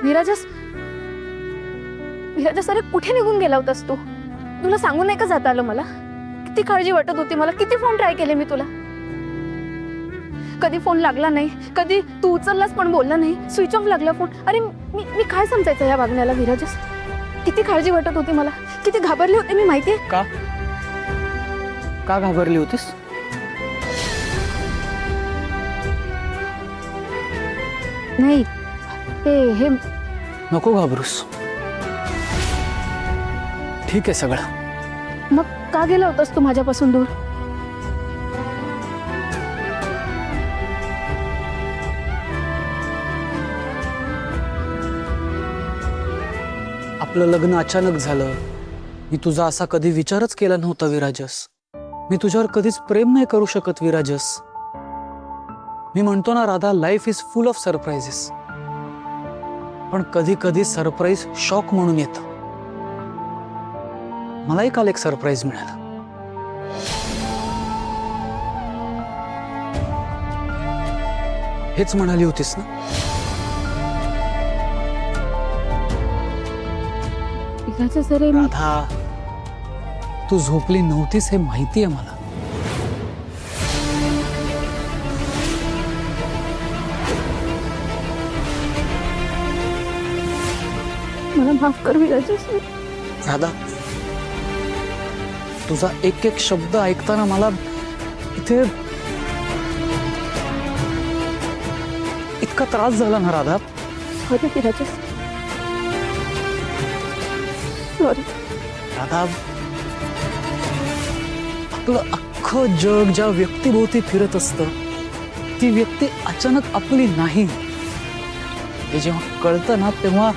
विराजस विराजस, अरे कुठे निघून गेला होतास तू? तुला सांगून नाही का जाता आलं मला? किती काळजी वाटत होती मला, किती फोन ट्राय केले मी तुला. कधी फोन लागला नाही, कधी तू उचललास पण बोलला नाही, स्विच ऑफ लागला फोन. अरे मी मी काय समजायचं या वागण्याला विराजस? किती काळजी वाटत होती मला, किती घाबरले होते मी माहितीये का? का घाबरली होतीस? नाही हे नको घाबरूस. ठीक आहे सगळं. मग का गेला होतास तू माझ्यापासून दूर? आपलं लग्न अचानक झालं. मी तुझा असा कधी विचारच केला नव्हता विराजस. मी तुझ्यावर कधीच प्रेम नाही करू शकत विराजस. मी म्हणतो ना Radha, life is full of surprises. पण कधी कधी सरप्राईज शॉक म्हणून येतं. मलाही काल एक सरप्राईज मिळालं. हेच म्हणाली होतीस ना? विराजस, अरे मी राधा, तू झोपली नव्हतीस हे माहिती आहे मला. मला माफ कर विराजस. राधा, तुझा एक एक शब्द ऐकताना मला इथे इतका त्रास झाला ना राधा. Sorry Virajas, sorry. राधा, आपलं अख्खं जग ज्या व्यक्तीभोवती फिरत असतं, ती व्यक्ती अचानक आपली नाही हे जेव्हा कळतं ना, तेव्हा